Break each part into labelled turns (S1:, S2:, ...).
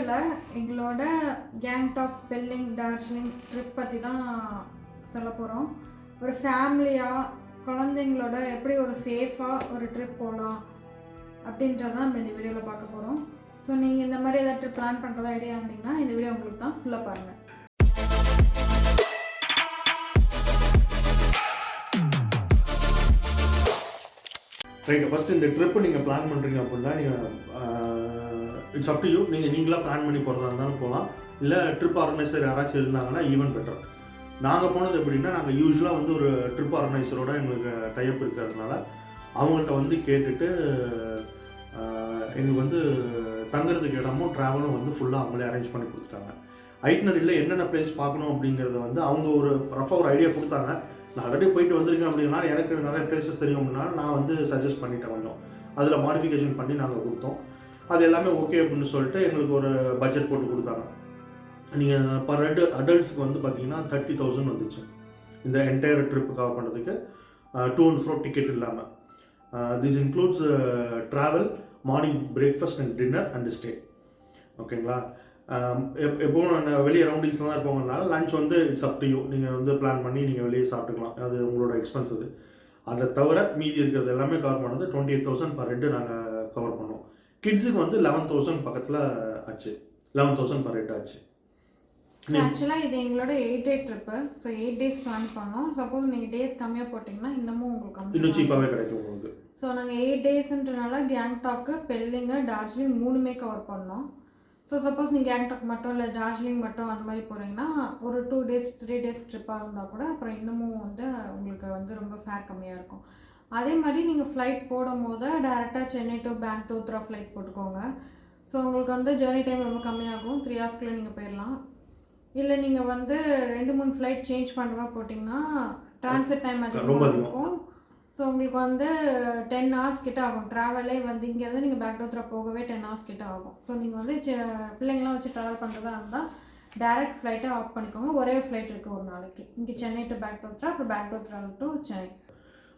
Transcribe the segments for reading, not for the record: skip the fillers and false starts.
S1: வீடியோவில் எங்களோட கேங்டாக், பெல்லிங், டார்ஜிலிங் ட்ரிப் பற்றி தான் சொல்ல போகிறோம். ஒரு ஃபேமிலியாக குழந்தைங்களோட எப்படி ஒரு சேஃபாக ஒரு ட்ரிப் போகலாம் அப்படின்றதான் நம்ம இந்த வீடியோவில் பார்க்க போகிறோம். ஸோ நீங்கள் இந்த மாதிரி ஏதாவது ட்ரிப் பிளான் பண்ணுறதா ஐடியா இருந்தீங்கன்னா இந்த வீடியோ உங்களுக்கு தான் ஃபுல்லாக பாருங்கள்.
S2: ரைட், ஃபஸ்ட்டு இந்த ட்ரிப்பு நீங்கள் பிளான் பண்ணுறீங்க அப்படின்னா நீங்கள் இட்ஸ் அப் டு யூ. நீங்களாக பிளான் பண்ணி போகிறதா இருந்தாலும் போகலாம், இல்லை ட்ரிப் ஆர்கனைசர் யாராச்சும் இருந்தாங்கன்னா ஈவன் பெட்டர். நாங்கள் போனது எப்படின்னா, நாங்கள் யூஸ்வலாக வந்து ஒரு ட்ரிப் ஆர்கனைசரோட எங்களுக்கு டைப் இருக்கிறதுனால அவங்கள்ட்ட வந்து கேட்டுட்டு எங்களுக்கு வந்து தங்குறதுக்கு இடமும் ட்ராவலும் வந்து ஃபுல்லாக அவங்களே அரேஞ்ச் பண்ணி கொடுத்துட்டாங்க. ஐட்னரியில் என்னென்ன பிளேஸ் பார்க்கணும் அப்படிங்கிறத வந்து அவங்க ஒரு ரஃபாக ஒரு ஐடியா கொடுத்தாங்க. நான் ஆல்ரெடி போயிட்டு வந்திருக்கேன் அப்படின்னா எனக்கு நிறைய பிளேசஸ் தெரியும் அப்படின்னா நான் வந்து சஜஸ்ட் பண்ணிட்டேன். கொஞ்சம் அதில் மாடிஃபிகேஷன் பண்ணி நாங்கள் கொடுத்தோம். அது எல்லாமே ஓகே அப்படின்னு சொல்லிட்டு எங்களுக்கு ஒரு பட்ஜெட் போட்டு கொடுத்தாங்க. நீங்கள் பர் ஹெட் அடல்ட்ஸுக்கு வந்து பார்த்தீங்கன்னா 30,000 வந்துச்சு இந்த என்டையர் ட்ரிப்பு கவர் பண்ணுறதுக்கு, டூ அண்ட் ஃப்ரோ டிக்கெட் இல்லாமல். This includes travel, morning breakfast and dinner and stay. ஓகேங்களா? எப்போவும் நான் வெளியே ரவுண்டிங்ஸ் தான் இருப்போங்கனால லஞ்ச் வந்து இட்ஸ் அப் டு யூ. நீங்கள் வந்து பிளான் பண்ணி நீங்கள் வெளியே சாப்பிட்டுக்கலாம், அது உங்களோட எக்ஸ்பென்ஸ். அது அதை தவிர மீதி இருக்கிறது எல்லாமே கவர் பண்ணது 28,000 பர் ஹெட்டு நாங்கள் கவர் பண்ணோம். கிட்ஸுக்கு வந்து 11,000 பக்கத்தில் ஆச்சு, 11,000 பர் ஹெட் ஆச்சு.
S1: ஆக்சுவலாக இது எங்களோட 8 day trip. So 8 days plan பண்ணோம். சப்போஸ் நீங்கள் டேஸ் கம்மியாக போட்டிங்கன்னா இன்னமும் உங்களுக்கு
S2: இன்னும் சீப்பாகவே கிடைக்கும் உங்களுக்கு.
S1: ஸோ நாங்கள் 8 டேஸ்ன்றனால கேங்டாக்கு, பெல்லிங்கு, டார்ஜிலிங் 3மே கவர் பண்ணோம். ஸோ சப்போஸ் நீங்கள் கேங்டாக் மட்டும் இல்லை டார்ஜிலிங் மட்டும் அந்த மாதிரி போகிறீங்கன்னா ஒரு 2 டேஸ் 3 டேஸ் ட்ரிப்பாக இருந்தால் கூட அப்புறம் இன்னமும் வந்து உங்களுக்கு வந்து ரொம்ப ஃபேர் கம்மியாக இருக்கும். அதே மாதிரி நீங்கள் ஃப்ளைட் போடும் போது டேரெக்டாக சென்னை டு பெங்களூர் ஃப்ளைட் போட்டுக்கோங்க. ஸோ உங்களுக்கு வந்து ஜேர்னி டைம் ரொம்ப கம்மியாகும், 3 ஹவர்ஸ்க்குள்ளே நீங்கள் போயிடலாம். இல்லை நீங்கள் வந்து 2-3 ஃப்ளைட் சேஞ்ச் பண்ணுறதா போட்டிங்கன்னா டிரான்சிட் டைம் அதிகமாக இருக்கும். ஸோ உங்களுக்கு வந்து 10 ஹவர்ஸ் கிட்ட ஆகும் ட்ராவலே. வந்து இங்கேருந்து நீங்கள் பெங்களூர் போகவே 10 ஹவர்ஸ் கிட்ட ஆகும். ஸோ நீங்கள் வந்து பிள்ளைங்களாம் வச்சு ட்ராவல் பண்ணுறதா இருந்தால் டேரெக்ட் ஃப்ளைட்டை ஆஃப் பண்ணிக்கோங்க. ஒரே ஃப்ளைட் இருக்குது ஒரு நாளைக்கு, இங்கே சென்னை டு பெங்களூர், அப்புறம் பெங்களூர் டு சென்னை.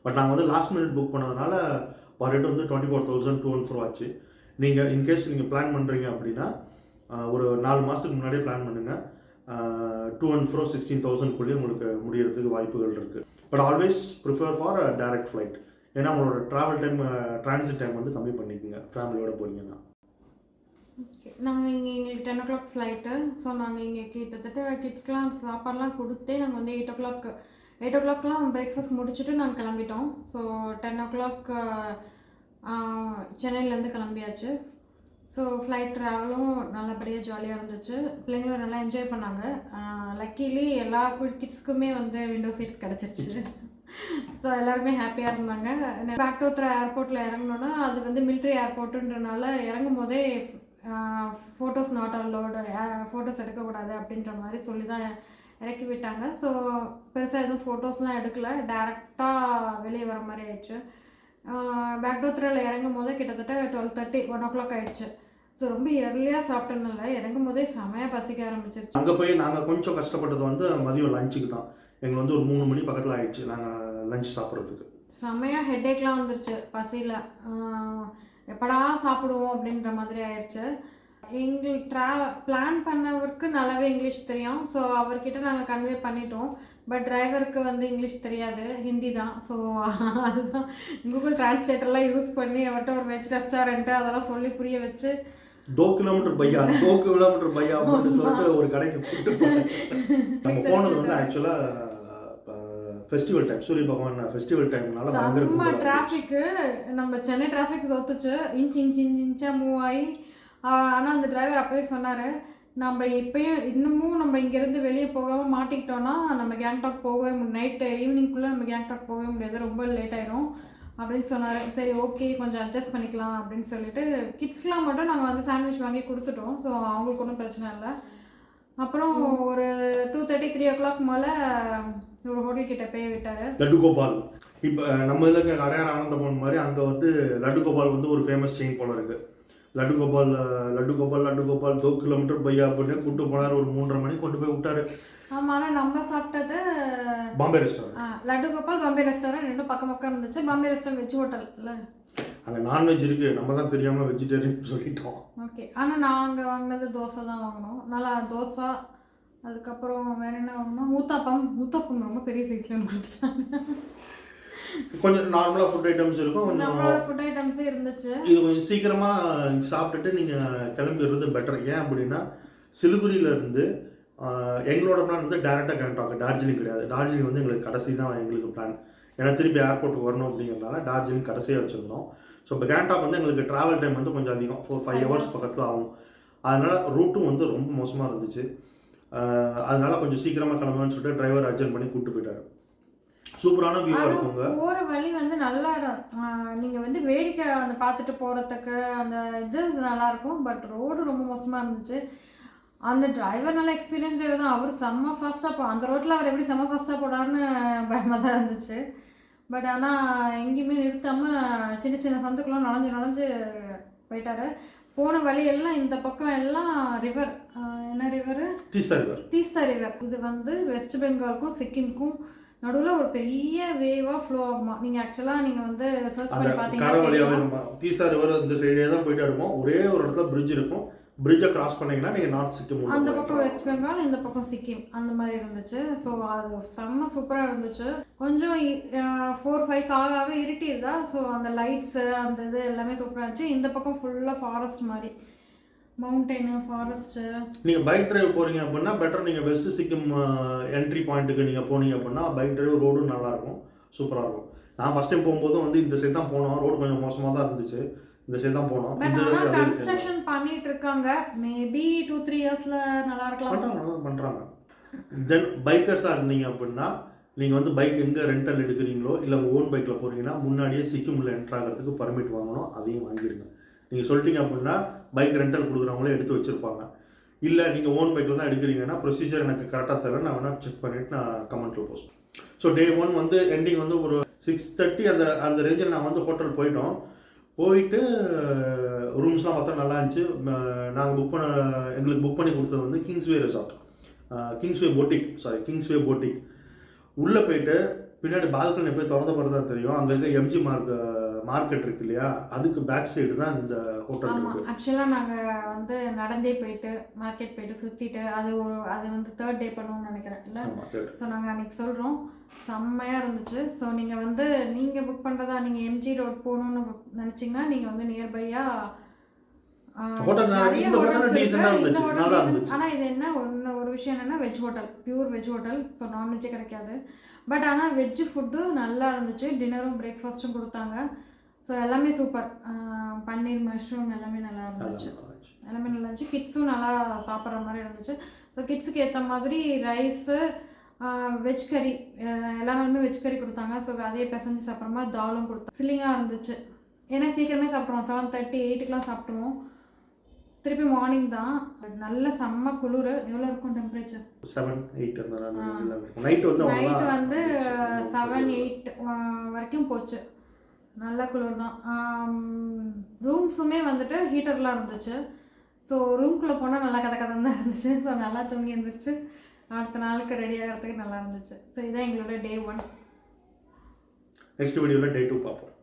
S2: பட் நாங்கள் வந்து லாஸ்ட் மினிட் புக் பண்ணதுனால பர் ஹெட் வந்து 24,000 டூ அண்ட் ஃப்ரோ ஆச்சு. நீங்கள் இன்கேஸ் நீங்கள் பிளான் பண்ணுறீங்க அப்படின்னா ஒரு 4 மாதத்துக்கு முன்னாடியே பிளான் பண்ணுங்கள். டூ அண்ட் ஃப்ரோ 16,000 உங்களுக்கு முடியறதுக்கு வாய்ப்புகள் இருக்குது. But always prefer for direct flight. ஏன்னா உங்களோட ட்ராவல் டைம், டிரான்சிட் டைம் வந்து கம்மி பண்ணிக்கோங்க ஃபேமிலியோட போகிறீங்கன்னா.
S1: ஓகே, நாங்கள் இங்கே எங்களுக்கு 10 o'clock ஃப்ளைட்டு. ஸோ நாங்கள் இங்கே கிட்டத்தட்ட கிட்ஸ்க்கெலாம் சாப்பாடெலாம் கொடுத்தே நாங்கள் வந்து 8 o'clockலாம் பிரேக்ஃபாஸ்ட் முடிச்சுட்டு நாங்கள் கிளம்பிட்டோம். ஸோ 10 o'clock சென்னையிலேருந்து கிளம்பியாச்சு. ஸோ ஃப்ளைட் ட்ராவலும் நல்லபடியாக ஜாலியாக இருந்துச்சு. பிள்ளைங்களும் நல்லா என்ஜாய் பண்ணாங்க. லக்கிலி எல்லா கிட்ஸ்க்குமே வந்து விண்டோ சீட்ஸ் கிடச்சிருச்சு. ஸோ எல்லாருமே ஹாப்பியாக இருந்தாங்க. பெங்களூர் ஏர்போர்ட்டில் இறங்கினோன்னா அது வந்து மிலிட்ரி ஏர்போர்ட்டுன்றனால இறங்கும் போதே ஃபோட்டோஸ் நாட் அலோடு, ஃபோட்டோஸ் எடுக்கக்கூடாது அப்படின்ற மாதிரி சொல்லி தான் இறக்கி விட்டாங்க. ஸோ பெருசாக எதுவும் ஃபோட்டோஸ்லாம் எடுக்கலை, டேரெக்டாக வெளியே வர மாதிரி ஆயிடுச்சு. பெங்களூரில் இறங்கும் போதே கிட்டத்தட்ட 12:30 1 o'clock ஆகிடுச்சு. ஸோ ரொம்ப எர்லியாக சாப்பிட்டனால இறங்கும் போதே செமையாக பசிக்க ஆரம்பிச்சிருச்சு.
S2: அங்கே போய் நாங்கள் கொஞ்சம் கஷ்டப்பட்டது வந்து மதியம் லஞ்சுக்கு தான். எங்களுக்கு வந்து ஒரு 3 மணி பக்கத்தில் ஆகிடுச்சு நாங்கள் லஞ்ச் சாப்பிட்றதுக்கு.
S1: செமையாக ஹெட்டேக்லாம் வந்துருச்சு பசியில். எப்படா சாப்பிடுவோம் அப்படின்ற மாதிரி ஆயிடுச்சு. எங்களுக்கு பிளான் பண்ணவருக்கு நல்லாவே இங்கிலீஷ் தெரியும். ஸோ அவர்கிட்ட நாங்கள் கன்வே பண்ணிட்டோம். பட் டிரைவருக்கு வந்து இங்கிலீஷ் தெரியாது, ஹிந்தி தான். ஸோ அதுதான் கூகுள் டிரான்ஸ்லேட்டர்லாம் யூஸ் பண்ணி அவர்கிட்ட ஒரு வெஜ் ரெஸ்டாரண்ட்டு அதெல்லாம் சொல்லி புரிய வச்சு
S2: 2 கிலோமீட்டர் பையா அப்படின்னு சொல்லிட்டு ஒரு கடைக்கு கூப்பிட்டு போனோம். நம்ம போனது வந்து ஆக்சுவலாக ஃபெஸ்டிவல் டைம், சூரிய பகவான் ஃபெஸ்டிவல் டைம்னால
S1: செம்ம டிராஃபிக்கு. நம்ம சென்னை டிராஃபிக் தோத்துச்சு, இன்ச்சாக மூவ் ஆகி. ஆனால் அந்த டிரைவர் அப்போயே சொன்னார், நம்ம இப்போயும் இன்னமும் நம்ம இங்கேருந்து வெளியே போகாமல் மாட்டிக்கிட்டோன்னா நம்ம கேங்டாக் போகவே நைட்டு ஈவினிங்குள்ளே நம்ம கேங்டாக் போகவே முடியாது, ரொம்ப லேட் ஆயிடும் அப்படின்னு சொன்னார். சரி ஓகே, கொஞ்சம் அட்ஜஸ்ட் பண்ணிக்கலாம் அப்படின்னு சொல்லிட்டு கிட்ஸ்க்கெலாம் மட்டும் நாங்கள் வந்து சாண்ட்விச் வாங்கி கொடுத்துட்டோம். ஸோ அவங்களுக்கு ஒன்றும் பிரச்சனை இல்லை. அப்புறம் ஒரு 2:30 3 o'clock மேலே ஒரு ஹோட்டல் கிட்ட போய் விட்டார்.
S2: லட்டு கோபால். இப்போ நம்ம இதில் அடையார் ஆனந்தபவன் மாதிரி அங்கே வந்து லட்டு கோபால் வந்து ஒரு ஃபேமஸ் செயின் போல இருக்குது. லட்டு கோபால் லட்டு கோபால் லட்டு கோபால் 2 கிலோமீட்டர் பையா அப்படின்னு கூப்பிட்டு போனார். ஒரு 3:30 மணிக்கு கொண்டு போய் விட்டாரு.
S1: ஆமாம், ஆனால் நம்ம சாப்பிட்டது
S2: பாம்பே ரெஸ்டாரண்ட்.
S1: லட்டு கோபால் பாம்பே ரெஸ்டாரண்ட் ரெண்டும் பக்கம் பக்கம் இருந்துச்சு. பாம்பே ரெஸ்டாரண்ட் வெஜ் ஹோட்டல் இல்லை,
S2: அங்கே நான்வெஜ் இருக்குது, நம்ம தான் தெரியாமல் வெஜிடேரியன் சொல்லிட்டோம்.
S1: ஓகே. ஆனால் நாங்கள் வாங்கினது தோசை தான் வாங்கினோம். நல்லா தோசை. அதுக்கப்புறம் வேறு என்ன வாங்கினோம்? ஊத்தாப்பம் ரொம்ப பெரிய சைஸில் கொடுத்துட்டாங்க.
S2: கொஞ்சம் நார்மலாக ஃபுட் ஐட்டம்ஸ் இருக்கும், கொஞ்சம்
S1: நம்மளோட ஃபுட் ஐட்டம்ஸே இருந்துச்சு.
S2: இது கொஞ்சம் சீக்கிரமாக சாப்பிட்டுட்டு நீங்கள் கிளம்பிடுறது பெட்டர். ஏன் அப்படின்னா சிலிகுரியிலேருந்து எங்களோட பிளான் வந்து டேரெக்டாக கேங்டாக், டார்ஜிலிங் கிடையாது. டார்ஜிலிங் வந்து எங்களுக்கு கடைசி தான் எங்களுக்கு பிளான். ஏன்னா திருப்பி ஏர்போர்ட்டுக்கு வரணும் அப்படிங்கிறதுனால டார்ஜிலிங் கடைசியாக வச்சுருந்தோம். ஸோ இப்போ கேங்டாக் வந்து எங்களுக்கு ட்ராவல் டைம் வந்து கொஞ்சம் அதிகம், 4-5 ஹவர்ஸ் பக்கத்தில் ஆகும். அதனால் ரூட்டும் வந்து ரொம்ப மோசமாக இருந்துச்சு. அதனால கொஞ்சம் சீக்கிரமாக கிளம்புன்னு சொல்லிட்டு டிரைவர் அட்ஜஸ்ட் பண்ணி கூப்பிட்டு போயிட்டாரு. சூப்பரான வியூவாக இருக்குங்க.
S1: போகிற வழி வந்து நல்லா நீங்கள் வந்து வேடிக்கை அந்த பார்த்துட்டு போகிறதுக்கு அந்த இது நல்லாயிருக்கும். பட் ரோடு ரொம்ப மோசமாக இருந்துச்சு. அந்த டிரைவர் நல்ல எக்ஸ்பீரியன்ஸ் தான். அவர் செம்ம ஃபாஸ்ட்டாக அந்த ரோட்டில் அவர் எப்படி செம்ம ஃபாஸ்ட்டாக போடாருன்னு பயமாக தான் இருந்துச்சு. பட் ஆனால் எங்கேயுமே நிறுத்தாமல் சின்ன சின்ன சந்துக்கெல்லாம் நனைஞ்சு போயிட்டாரு. போன வழியெல்லாம் இந்த பக்கம் எல்லாம் ரிவர், என்ன ரிவரு? தீஸ்தா ரிவர். இது வந்து வெஸ்ட் பெங்காலுக்கும் சிக்கிமுக்கும் நடுவில் ஒரு பெரிய வேவாக ஃப்ளோ ஆகுமா. நீங்கள் ஆக்சுவலாக நீங்கள் வந்து சர்ச் பண்ணி பார்த்தீங்கன்னா
S2: தீஸ்தா ரிவர் இந்த சைடே தான் போயிட்டு இருக்கும். ஒரே ஒரு இடத்துல பிரிட்ஜ் இருக்கும். பிரிட்ஜை கிராஸ் பண்ணிங்கன்னா நீங்கள் நார்த் சிக்கிம்,
S1: அந்த பக்கம் வெஸ்ட் பெங்கால், இந்த பக்கம் சிக்கிம், அந்த மாதிரி இருந்துச்சு. ஸோ அது செம்ம சூப்பராக இருந்துச்சு. கொஞ்சம் 4-5 ஆக இருட்டிருதா. ஸோ அந்த லைட்ஸு அந்த இது எல்லாமே சூப்பராக இருந்துச்சு. இந்த பக்கம் ஃபுல்லாக ஃபாரஸ்ட் மாதிரி, மவுண்டெயின் ஃபாரஸ்ட்டு.
S2: நீங்கள் பைக் டிரைவ் போகிறீங்க அப்படின்னா பெட்டர். நீங்கள் வெஸ்ட் சிக்கிம் என்ட்ரி பாயிண்ட்டுக்கு நீங்கள் போனீங்க அப்படின்னா பைக் டிரைவ் ரோடும் நல்லாயிருக்கும், சூப்பராக இருக்கும். நான் ஃபஸ்ட் டைம் போகும்போதும் வந்து இந்த சைடு தான் போனோம். ரோடு கொஞ்சம் மோசமாக தான் இருந்துச்சு. இந்த சைடு தான் போனோம்.
S1: கன்ஸ்ட்ரக்ஷன் பண்ணிட்டு இருக்காங்க. மேபி 2-3 இயர்ஸ்ல நல்லா இருக்கலாம்.
S2: பண்ணுறாங்க. தென் பைக்கர்ஸாக இருந்தீங்க அப்படின்னா நீங்கள் வந்து பைக் எங்கே ரெண்டல் எடுக்கிறீங்களோ இல்லை உங்கள் ஓன் பைக்கில் போகிறீங்கன்னா முன்னாடியே சிக்கிமில் என்ட்ரு ஆகிறதுக்கு பர்மிட் வாங்கணும். அதையும் வாங்கிடுங்க. நீங்கள் சொல்லிட்டீங்க அப்படின்னா பைக் ரெண்டல் கொடுக்குறவங்களே எடுத்து வச்சுருப்பாங்க. இல்லை நீங்கள் ஓன் பைக்கில் தான் எடுக்கிறீங்கன்னா ப்ரொசீஜர் எனக்கு கரெக்டாக தரேன், நான் வேணால் செக் பண்ணிவிட்டு நான் கமெண்ட்டில் போஸ்ட். ஸோ Day 1 வந்து எண்டிங் வந்து ஒரு 6:30 அந்த ரேஞ்சில் நான் வந்து ஹோட்டல் போயிட்டு ரூம்ஸ்லாம் பார்த்தா நல்லா இருந்துச்சு. நாங்கள் எங்களுக்கு புக் பண்ணி கொடுத்தது வந்து கிங்ஸ்வே ரெசார்ட், கிங்ஸ்வே போட்டிக். உள்ளே போயிட்டு பின்னாடி பால்கனி போய் திறந்த பிறகு தான் தெரியும். அங்கே இருக்க எம்ஜி மார்க்கெட் இருக்கு இல்லையா, அதுக்கு பேக் சைடு தான் இந்த ஹோட்டல் இருக்குது.
S1: ஆக்சுவலாக நாங்கள் வந்து நடந்தே போயிட்டு மார்க்கெட் போயிட்டு சுற்றிட்டு அது வந்து 3rd டே பண்ணுவோம்னு நினைக்கிறேன் இல்லை. ஸோ நாங்கள் அன்றைக்கி சொல்கிறோம், செம்மையாக இருந்துச்சு. ஸோ நீங்கள் புக் பண்ணுறதா நீங்கள் எம்ஜி ரோட் போகணுன்னு நினச்சிங்கன்னா நீங்கள் வந்து நியர்பையாக ஆனால் இது என்ன ஒரு விஷயம் என்னென்னா veg hotel, pure veg hotel. So நான்வெஜ்ஜே கிடைக்காது. பட் ஆனால் வெஜ் ஃபுட்டு நல்லா இருந்துச்சு. டின்னரும் பிரேக்ஃபாஸ்ட்டும் கொடுத்தாங்க. ஸோ எல்லாமே சூப்பர். பன்னீர் மஷ்ரூம் எல்லாமே நல்லா இருந்துச்சு. கிட்ஸும் நல்லா சாப்பிட்ற மாதிரி இருந்துச்சு. ஸோ கிட்ஸுக்கு ஏற்ற மாதிரி ரைஸு, வெஜ் கறி, எல்லா நாளுமே வெஜ் கறி கொடுத்தாங்க. ஸோ அதே பிசைஞ்சு சாப்பிட்ற மாதிரி தாலும் கொடுத்தாங்க. ஃபில்லிங்காக இருந்துச்சு. ஏன்னா சீக்கிரமே சாப்பிட்ருவோம், 7:30-8க்குலாம் சாப்பிட்ருவோம். திருப்பி மார்னிங் தான். நல்ல செம்ம குளிர். எவ்வளோ இருக்கும் டெம்பரேச்சர்?
S2: 7-8 நைட்டு வந்து
S1: 7-8 வரைக்கும் போச்சு. நல்ல குளிர் தான். ரூம்ஸுமே வந்துட்டு ஹீட்டர்லாம் இருந்துச்சு. ஸோ ரூம்குள்ளே போனால் நல்லா கதன்னு தான் இருந்துச்சு. ஸோ நல்லா தூங்கி இருந்துச்சு. அடுத்த நாளுக்கு ரெடி ஆகிறதுக்கு நல்லா இருந்துச்சு. ஸோ இதான் எங்களோட Day 1.
S2: நெக்ஸ்ட் வீடியோவில் Day 2 பார்ப்போம்.